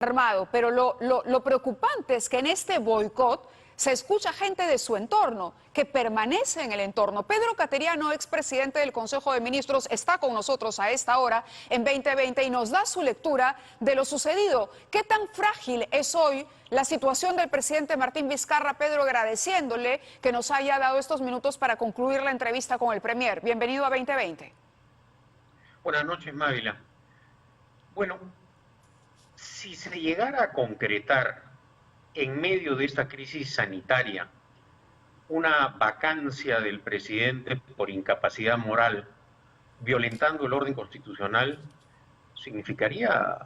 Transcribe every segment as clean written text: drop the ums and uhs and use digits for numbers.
armado, pero lo preocupante es que en este boicot se escucha gente de su entorno, que permanece en el entorno. Pedro Cateriano, expresidente del Consejo de Ministros, está con nosotros a esta hora en 2020 y nos da su lectura de lo sucedido. ¿Qué tan frágil es hoy la situación del presidente Martín Vizcarra? Pedro, agradeciéndole que nos haya dado estos minutos para concluir la entrevista con el Premier. Bienvenido a 2020. Buenas noches, Mávila. Bueno, si se llegara a concretar en medio de esta crisis sanitaria una vacancia del presidente por incapacidad moral, violentando el orden constitucional, significaría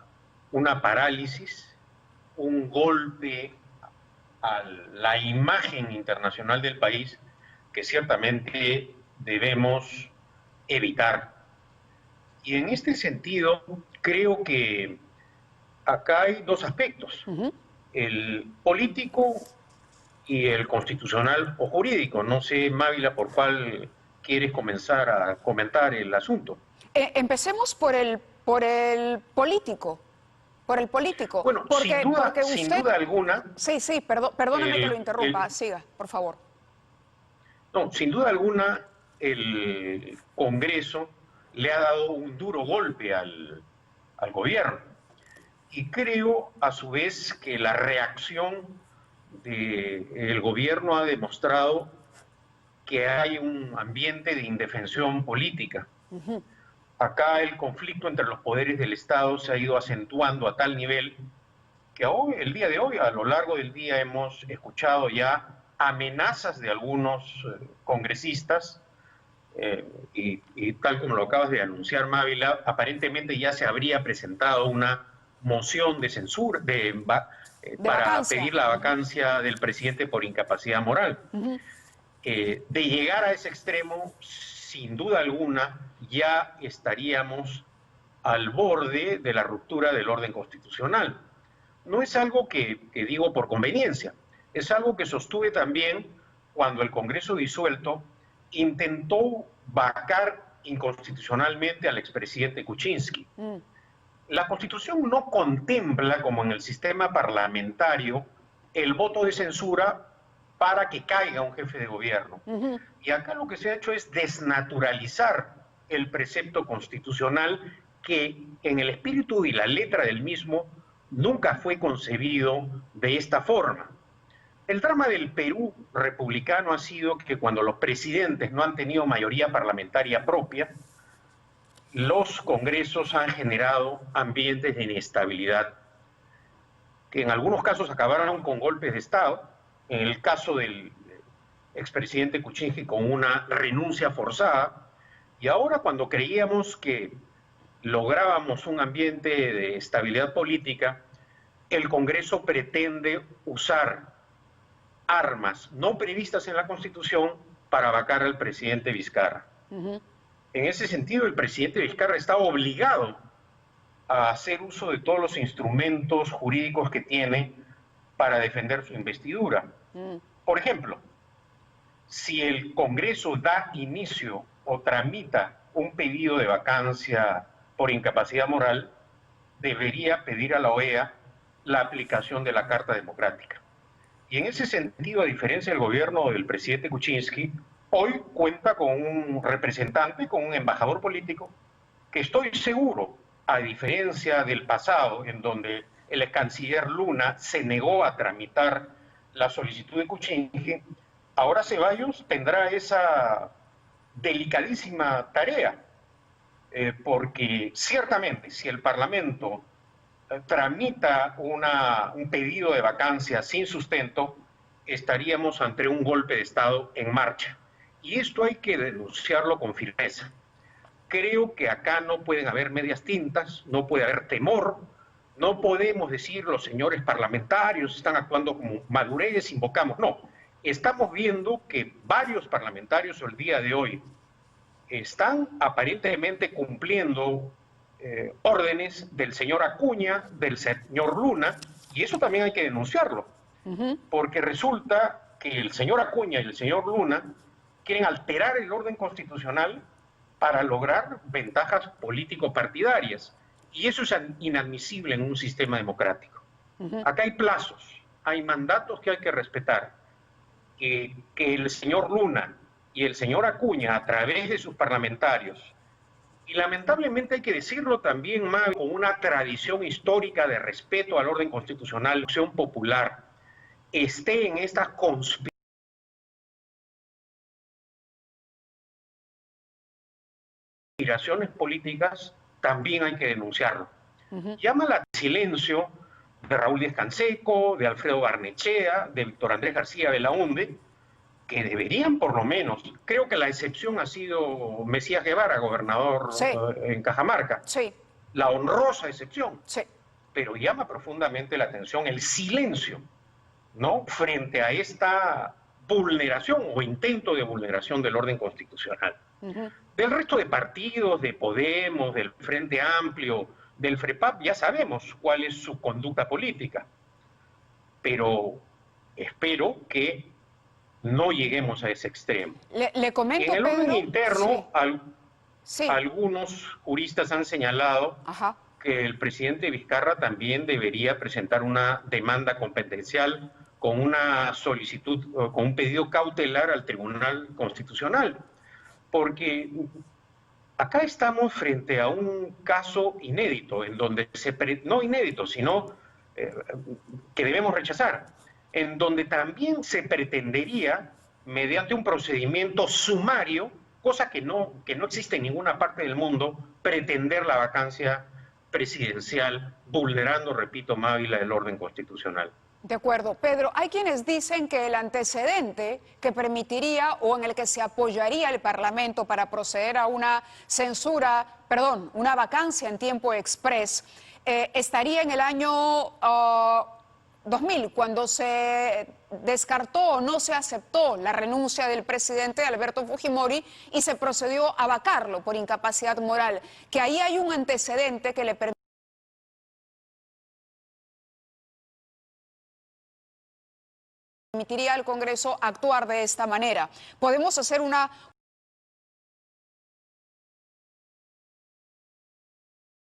una parálisis, un golpe a la imagen internacional del país que ciertamente debemos evitar. Y en este sentido, creo que acá hay dos aspectos, el político y el constitucional o jurídico. No sé, Mávila, por cuál quieres comenzar a comentar el asunto. Empecemos por el político. Por el político. Bueno, porque usted... sin duda alguna... Sí, perdóname que lo interrumpa, siga, por favor. No, sin duda alguna el Congreso le ha dado un duro golpe al gobierno. Y creo, a su vez, que la reacción del gobierno ha demostrado que hay un ambiente de indefensión política. Acá el conflicto entre los poderes del Estado se ha ido acentuando a tal nivel que hoy, el día de hoy, a lo largo del día, hemos escuchado ya amenazas de algunos congresistas y tal como lo acabas de anunciar, Mávila, aparentemente ya se habría presentado una moción de censura para pedir la vacancia del presidente por incapacidad moral. De llegar a ese extremo, sin duda alguna, ya estaríamos al borde de la ruptura del orden constitucional. No es algo que digo por conveniencia, es algo que sostuve también cuando el Congreso disuelto intentó vacar inconstitucionalmente al expresidente Kuczynski. La Constitución no contempla, como en el sistema parlamentario, el voto de censura para que caiga un jefe de gobierno. Y acá lo que se ha hecho es desnaturalizar el precepto constitucional que en el espíritu y la letra del mismo nunca fue concebido de esta forma. El drama del Perú republicano ha sido que cuando los presidentes no han tenido mayoría parlamentaria propia, los congresos han generado ambientes de inestabilidad, que en algunos casos acabaron con golpes de Estado, en el caso del expresidente Kuczynski con una renuncia forzada, y ahora cuando creíamos que lográbamos un ambiente de estabilidad política, el Congreso pretende usar armas no previstas en la Constitución para vacar al presidente Vizcarra. En ese sentido, el presidente Vizcarra está obligado a hacer uso de todos los instrumentos jurídicos que tiene para defender su investidura. Por ejemplo, si el Congreso da inicio o tramita un pedido de vacancia por incapacidad moral, debería pedir a la OEA la aplicación de la Carta Democrática. Y en ese sentido, a diferencia del gobierno del presidente Kuczynski, hoy cuenta con un representante, con un embajador político, que estoy seguro, a diferencia del pasado, en donde el canciller Luna se negó a tramitar la solicitud de Kuczynski, ahora Ceballos tendrá esa delicadísima tarea, porque ciertamente si el Parlamento tramita un pedido de vacancia sin sustento, estaríamos ante un golpe de Estado en marcha. Y esto hay que denunciarlo con firmeza. Creo que acá no pueden haber medias tintas, no puede haber temor, no podemos decir los señores parlamentarios están actuando como madurez, invocamos. No, estamos viendo que varios parlamentarios el día de hoy están aparentemente cumpliendo órdenes del señor Acuña, del señor Luna, y eso también hay que denunciarlo, porque resulta que el señor Acuña y el señor Luna quieren alterar el orden constitucional para lograr ventajas político-partidarias, y eso es inadmisible en un sistema democrático. Acá hay plazos, hay mandatos que hay que respetar. Que el señor Luna y el señor Acuña, a través de sus parlamentarios, y lamentablemente hay que decirlo también, Mavi, con una tradición histórica de respeto al orden constitucional, la acción popular, esté en estas conspiraciones políticas, también hay que denunciarlo. Llama al silencio de Raúl Díaz Canseco, de Alfredo Barnechea, de Víctor Andrés García Belaúnde, que deberían por lo menos, creo que la excepción ha sido Mesías Guevara, gobernador Sí, en Cajamarca, sí, la honrosa excepción, sí. pero llama profundamente la atención el silencio, ¿no?, frente a esta vulneración o intento de vulneración del orden constitucional. Del resto de partidos, de Podemos, del Frente Amplio, del FREPAP, ya sabemos cuál es su conducta política, pero espero que no lleguemos a ese extremo. Le comento, En el orden Pedro. interno, Sí, sí. algunos juristas han señalado Ajá. que el presidente Vizcarra también debería presentar una demanda competencial con una solicitud, con un pedido cautelar al Tribunal Constitucional, porque acá estamos frente a un caso inédito, en donde no inédito, sino que debemos rechazar, en donde también se pretendería, mediante un procedimiento sumario, cosa que no existe en ninguna parte del mundo, pretender la vacancia presidencial, vulnerando, repito, Mávila, el orden constitucional. De acuerdo, Pedro, hay quienes dicen que el antecedente que permitiría o en el que se apoyaría el Parlamento para proceder a una censura, perdón, una vacancia en tiempo exprés, estaría en el año 2000, cuando se descartó o no se aceptó la renuncia del presidente Alberto Fujimori y se procedió a vacarlo por incapacidad moral, que ahí hay un antecedente que le permitiría al Congreso actuar de esta manera. Podemos hacer una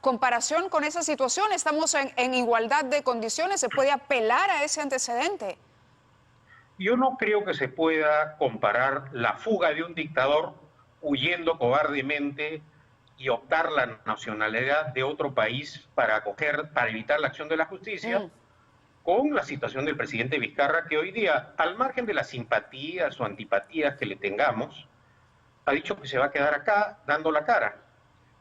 comparación con esa situación. Estamos en igualdad de condiciones. ¿Se puede apelar a ese antecedente? Yo no creo que se pueda comparar la fuga de un dictador huyendo cobardemente y optar la nacionalidad de otro país para evitar la acción de la justicia, con la situación del presidente Vizcarra, que hoy día, al margen de las simpatías o antipatías que le tengamos, ha dicho que se va a quedar acá dando la cara.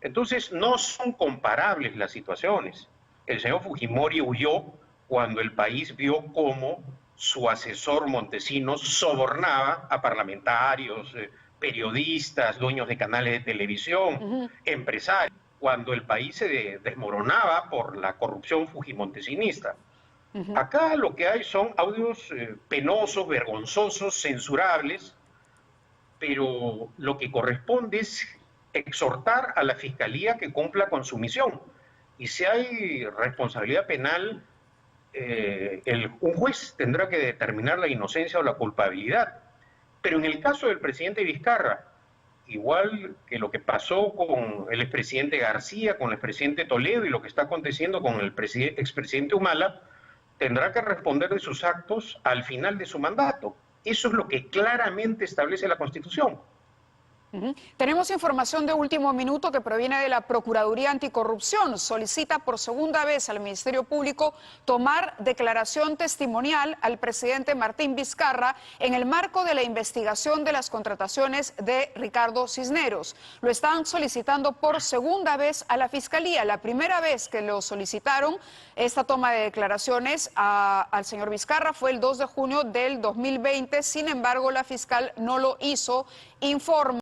Entonces, no son comparables las situaciones. El señor Fujimori huyó cuando el país vio cómo su asesor Montesinos sobornaba a parlamentarios, periodistas, dueños de canales de televisión, empresarios, cuando el país se desmoronaba por la corrupción fujimontesinista. Acá lo que hay son audios penosos, vergonzosos, censurables, pero lo que corresponde es exhortar a la Fiscalía que cumpla con su misión. Y si hay responsabilidad penal, un juez tendrá que determinar la inocencia o la culpabilidad. Pero en el caso del presidente Vizcarra, igual que lo que pasó con el expresidente García, con el expresidente Toledo y lo que está aconteciendo con el expresidente Humala, tendrá que responder de sus actos al final de su mandato. Eso es lo que claramente establece la Constitución. Tenemos información de último minuto que proviene de la Procuraduría Anticorrupción. Solicita por segunda vez al Ministerio Público tomar declaración testimonial al presidente Martín Vizcarra en el marco de la investigación de las contrataciones de Ricardo Cisneros. Lo están solicitando por segunda vez a la Fiscalía. La primera vez que lo solicitaron, esta toma de declaraciones al señor Vizcarra, fue el 2 de junio del 2020. Sin embargo, la fiscal no lo hizo. Informa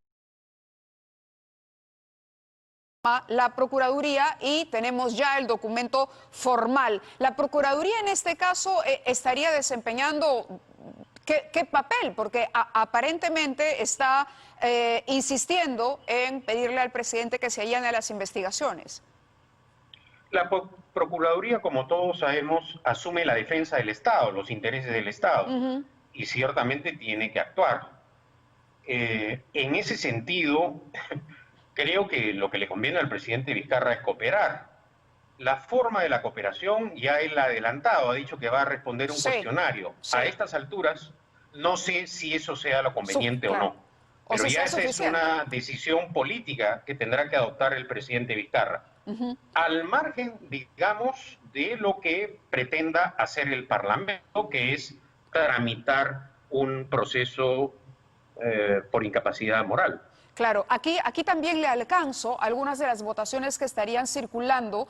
la Procuraduría y tenemos ya el documento formal. La Procuraduría en este caso estaría desempeñando ¿qué papel? Porque aparentemente está insistiendo en pedirle al presidente que se allane a las investigaciones. La Procuraduría, como todos sabemos, asume la defensa del Estado, los intereses del Estado, y ciertamente tiene que actuar. En ese sentido, creo que lo que le conviene al presidente Vizcarra es cooperar. la forma de la cooperación ya él ha adelantado, ha dicho que va a responder un Sí, cuestionario. sí. A estas alturas, no sé si eso sea lo conveniente o Claro. no, O pero si ya sea esa es suficiente. una decisión política que tendrá que adoptar el presidente Vizcarra, al margen, digamos, de lo que pretenda hacer el Parlamento, que es tramitar un proceso por incapacidad moral. Claro, aquí también le alcanzo algunas de las votaciones que estarían circulando,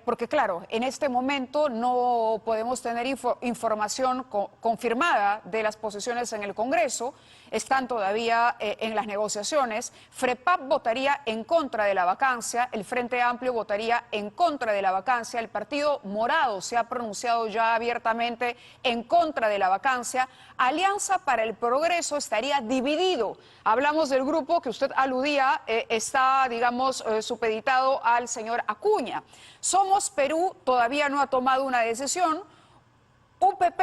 porque claro, en este momento no podemos tener información confirmada de las posiciones en el Congreso, están todavía en las negociaciones. FREPAP votaría en contra de la vacancia, el Frente Amplio votaría en contra de la vacancia, el Partido Morado se ha pronunciado ya abiertamente en contra de la vacancia, Alianza para el Progreso estaría dividido. Hablamos del grupo que usted aludía, está, digamos, supeditado al señor Acuña. Somos Perú todavía no ha tomado una decisión. UPP,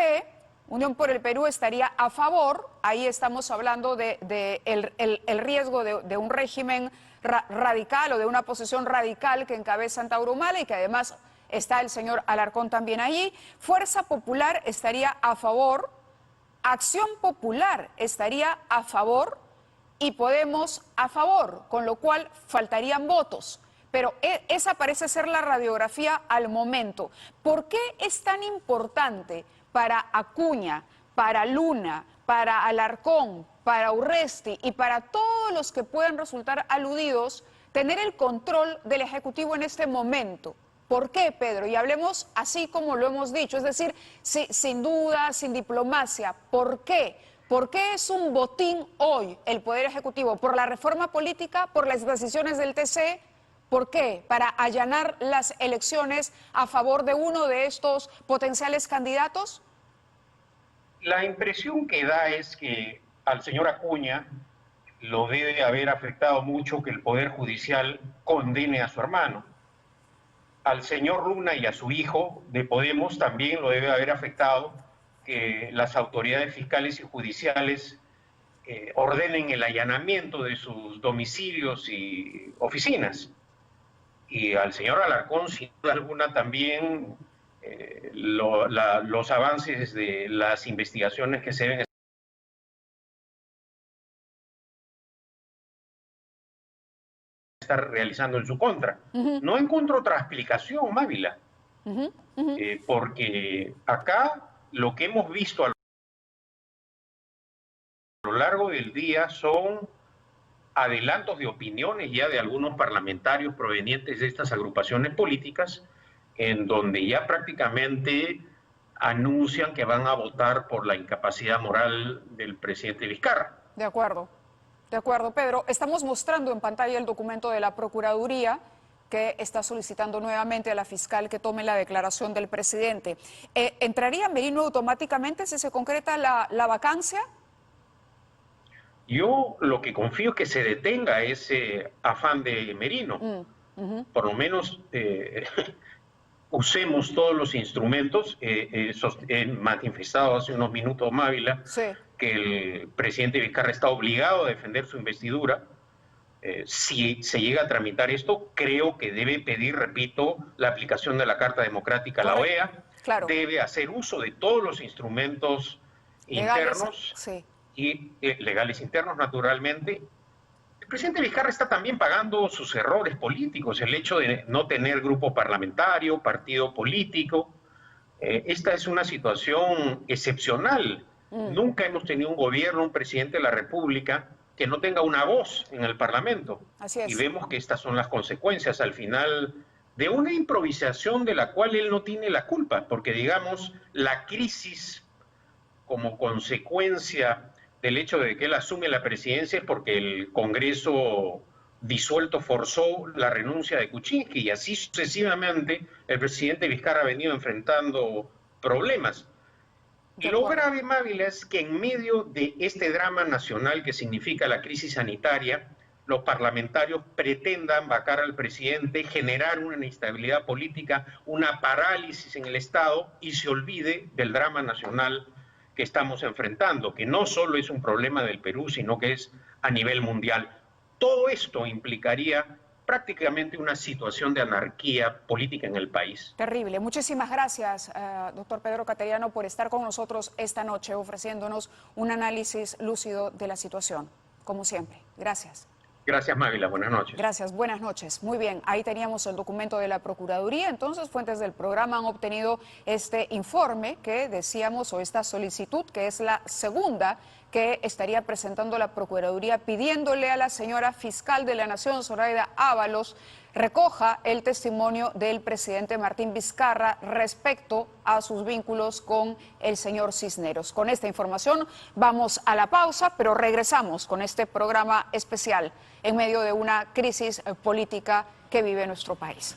Unión por el Perú, estaría a favor. Ahí estamos hablando de el riesgo de un régimen radical o de una posición radical que encabeza Antauro Humala y que además está el señor Alarcón también allí. Fuerza Popular estaría a favor. Acción Popular estaría a favor y Podemos a favor, con lo cual faltarían votos. Pero esa parece ser la radiografía al momento. ¿Por qué es tan importante para Acuña, para Luna, para Alarcón, para Urresti y para todos los que pueden resultar aludidos tener el control del Ejecutivo en este momento? ¿Por qué, Pedro? Y hablemos así como lo hemos dicho, es decir, sin duda, sin diplomacia. ¿Por qué? ¿Por qué es un botín hoy el Poder Ejecutivo? ¿Por la reforma política? ¿Por las decisiones del TC? ¿Por qué? ¿Para allanar las elecciones a favor de uno de estos potenciales candidatos? La impresión que da es que al señor Acuña lo debe haber afectado mucho que el Poder Judicial condene a su hermano. Al señor Luna y a su hijo de Podemos también lo debe haber afectado que las autoridades fiscales y judiciales ordenen el allanamiento de sus domicilios y oficinas. Y al señor Alarcón, sin duda alguna, también los avances de las investigaciones que se deben estar realizando en su contra. No encuentro otra explicación, Mávila, porque acá lo que hemos visto a lo largo del día son adelantos de opiniones ya de algunos parlamentarios provenientes de estas agrupaciones políticas, en donde ya prácticamente anuncian que van a votar por la incapacidad moral del presidente Vizcarra. De acuerdo, Pedro. Estamos mostrando en pantalla el documento de la Procuraduría que está solicitando nuevamente a la fiscal que tome la declaración del presidente. ¿Entraría Merino automáticamente si se concreta la vacancia? Yo lo que confío es que se detenga ese afán de Merino. Por lo menos usemos todos los instrumentos. He manifestado hace unos minutos, Mávila, Sí. que el presidente Vizcarra está obligado a defender su investidura. Si se llega a tramitar esto, creo que debe pedir, repito, la aplicación de la Carta Democrática a la OEA. Claro. Debe hacer uso de todos los instrumentos Legales, internos sí. y legales internos, naturalmente. El presidente Vizcarra está también pagando sus errores políticos, el hecho de no tener grupo parlamentario, partido político. Esta es una situación excepcional. Nunca hemos tenido un gobierno, un presidente de la República que no tenga una voz en el Parlamento. Así es. Y vemos que estas son las consecuencias al final de una improvisación de la cual él no tiene la culpa, porque digamos, la crisis como consecuencia del hecho de que él asume la presidencia es porque el Congreso disuelto forzó la renuncia de Kuczynski y así sucesivamente el presidente Vizcarra ha venido enfrentando problemas. Y lo grave, Mávila, es que en medio de este drama nacional que significa la crisis sanitaria, los parlamentarios pretendan vacar al presidente, generar una inestabilidad política, una parálisis en el Estado y se olvide del drama nacional que estamos enfrentando, que no solo es un problema del Perú, sino que es a nivel mundial. Todo esto implicaría prácticamente una situación de anarquía política en el país. Terrible. Muchísimas gracias, doctor Pedro Cateriano, por estar con nosotros esta noche ofreciéndonos un análisis lúcido de la situación, como siempre. Gracias. Gracias, Mávila. Buenas noches. Gracias, buenas noches. Muy bien, ahí teníamos el documento de la Procuraduría. Entonces, fuentes del programa han obtenido este informe que decíamos, o esta solicitud, que es la segunda que estaría presentando la Procuraduría pidiéndole a la señora fiscal de la Nación, Zoraida Ábalos, recoja el testimonio del presidente Martín Vizcarra respecto a sus vínculos con el señor Cisneros. Con esta información vamos a la pausa, pero regresamos con este programa especial en medio de una crisis política que vive nuestro país.